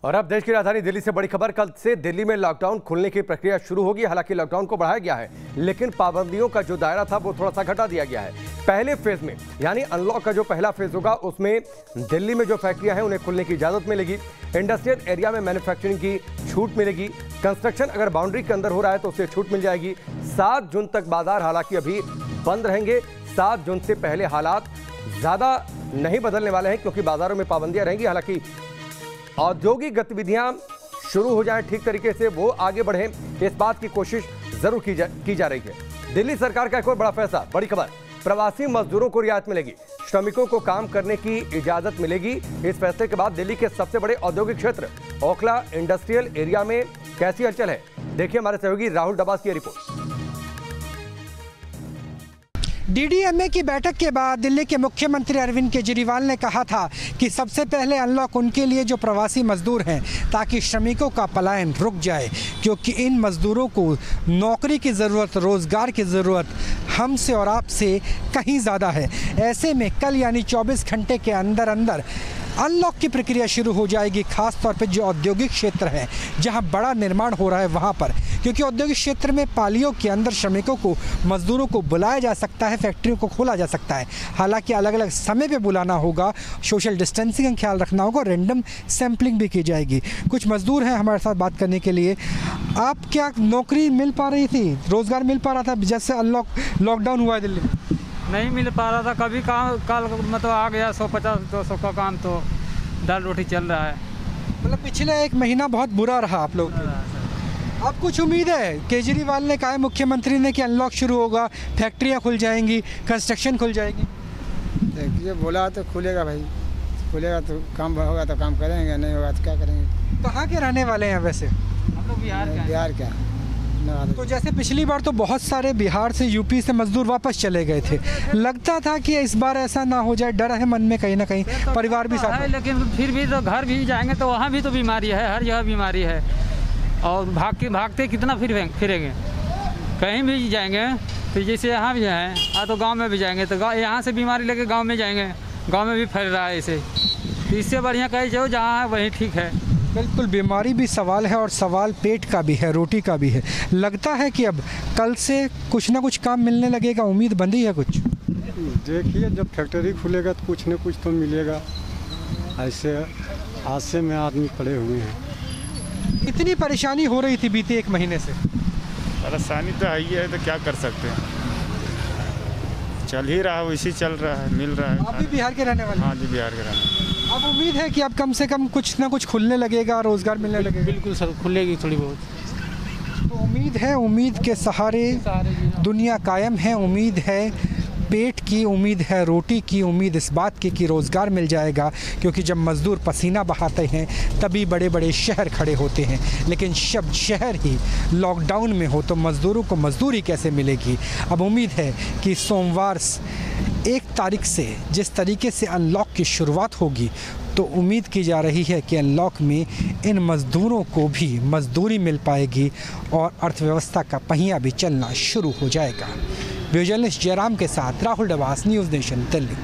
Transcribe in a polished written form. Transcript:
और अब देश की राजधानी दिल्ली से बड़ी खबर। कल से दिल्ली में लॉकडाउन खुलने की प्रक्रिया शुरू होगी। हालांकि लॉकडाउन को बढ़ाया गया है, लेकिन पाबंदियों का जो दायरा था वो थोड़ा सा घटा दिया गया है। पहले फेज में यानी अनलॉक का जो पहला फेज होगा उसमें दिल्ली में जो फैक्ट्रियां हैं उन्हें खुलने की इजाजत मिलेगी। इंडस्ट्रियल एरिया में मैन्युफैक्चरिंग की छूट मिलेगी। कंस्ट्रक्शन अगर बाउंड्री के अंदर हो रहा है तो उससे छूट मिल जाएगी। 7 जून तक बाजार हालांकि अभी बंद रहेंगे। 7 जून से पहले हालात ज्यादा नहीं बदलने वाले हैं क्योंकि बाजारों में पाबंदियां रहेंगी। हालांकि औद्योगिक गतिविधियां शुरू हो जाएं ठीक तरीके से, वो आगे बढ़ें, इस बात की कोशिश जरूर की जा रही है। दिल्ली सरकार का एक और बड़ा फैसला, बड़ी खबर, प्रवासी मजदूरों को रियायत मिलेगी। श्रमिकों को काम करने की इजाजत मिलेगी। इस फैसले के बाद दिल्ली के सबसे बड़े औद्योगिक क्षेत्र ओखला इंडस्ट्रियल एरिया में कैसी हलचल है, देखिए हमारे सहयोगी राहुल डबास की रिपोर्ट। डीडीएमए की बैठक के बाद दिल्ली के मुख्यमंत्री अरविंद केजरीवाल ने कहा था कि सबसे पहले अनलॉक उनके लिए जो प्रवासी मजदूर हैं, ताकि श्रमिकों का पलायन रुक जाए, क्योंकि इन मजदूरों को नौकरी की ज़रूरत, रोज़गार की ज़रूरत हमसे और आपसे कहीं ज़्यादा है। ऐसे में कल यानी 24 घंटे के अंदर अंदर अनलॉक की प्रक्रिया शुरू हो जाएगी। खास तौर पे जो औद्योगिक क्षेत्र है जहां बड़ा निर्माण हो रहा है वहां पर, क्योंकि औद्योगिक क्षेत्र में पालियों के अंदर श्रमिकों को, मजदूरों को बुलाया जा सकता है, फैक्ट्रियों को खोला जा सकता है। हालांकि अलग अलग समय पे बुलाना होगा, सोशल डिस्टेंसिंग का ख्याल रखना होगा, रैंडम सैम्पलिंग भी की जाएगी। कुछ मजदूर हैं हमारे साथ बात करने के लिए। आप क्या नौकरी मिल पा रही थी, रोज़गार मिल पा रहा था जैसे लॉकडाउन हुआ है दिल्ली में? नहीं मिल पा रहा था। कभी काम कल मतलब आ गया 150-200 का काम, तो दाल रोटी चल रहा है। मतलब पिछले 1 महीना बहुत बुरा रहा आप लोग। अब कुछ उम्मीद है? केजरीवाल ने कहा है, मुख्यमंत्री ने, कि अनलॉक शुरू होगा, फैक्ट्रियां खुल जाएंगी, कंस्ट्रक्शन खुल जाएगी। देखिए बोला तो खुलेगा भाई, खुलेगा तो काम होगा तो काम करेंगे, नहीं होगा तो क्या करेंगे। कहाँ के रहने वाले हैं वैसे? हम लोग बिहार क्या। तो जैसे पिछली बार तो बहुत सारे बिहार से, यूपी से मजदूर वापस चले गए थे, लगता था कि इस बार ऐसा ना हो जाए, डर है मन में कहीं ना कहीं, परिवार भी साथ है। लेकिन फिर भी तो घर भी जाएंगे तो वहाँ भी तो बीमारी है, हर जगह बीमारी है। और भागते कितना फिरेंगे, कहीं भी जाएंगे तो जैसे यहाँ भी हैं तो गाँव में भी जाएंगे तो यहाँ से बीमारी लेके गाँव में जाएंगे, गाँव में भी फैल रहा है ऐसे। तो इससे बढ़िया कहीं जाओ जहाँ है वहीं ठीक है। बिल्कुल, बीमारी भी सवाल है और सवाल पेट का भी है, रोटी का भी है। लगता है कि अब कल से कुछ ना कुछ काम मिलने लगेगा, उम्मीद बंधी है कुछ? देखिए जब फैक्ट्री खुलेगा तो कुछ न कुछ तो मिलेगा। ऐसे हादसे में आदमी पड़े हुए हैं। इतनी परेशानी हो रही थी बीते 1 महीने से? परेशानी तो है ही है, तो क्या कर सकते हैं, चल ही रहा है, वैसे चल रहा है, मिल रहा है। आप भी बिहार के रहने वाले? हाँ जी, बिहार के रहने वाले। अब उम्मीद है कि अब कम से कम कुछ ना कुछ खुलने लगेगा, रोजगार मिलने लगेगा? बिल्कुल सर, खुलेगी थोड़ी बहुत। तो उम्मीद है, उम्मीद के सहारे दुनिया कायम है। उम्मीद है पेट की, उम्मीद है रोटी की, उम्मीद इस बात की कि रोज़गार मिल जाएगा, क्योंकि जब मज़दूर पसीना बहाते हैं तभी बड़े बड़े शहर खड़े होते हैं। लेकिन जब शहर ही लॉकडाउन में हो तो मज़दूरों को मज़दूरी कैसे मिलेगी? अब उम्मीद है कि सोमवार 1 तारीख से जिस तरीके से अनलॉक की शुरुआत होगी, तो उम्मीद की जा रही है कि अनलॉक में इन मज़दूरों को भी मज़दूरी मिल पाएगी और अर्थव्यवस्था का पहिया भी चलना शुरू हो जाएगा। वीडियो जर्नलिस्ट जयराम के साथ राहुल डबास, न्यूज़ नेशन, दिल्ली।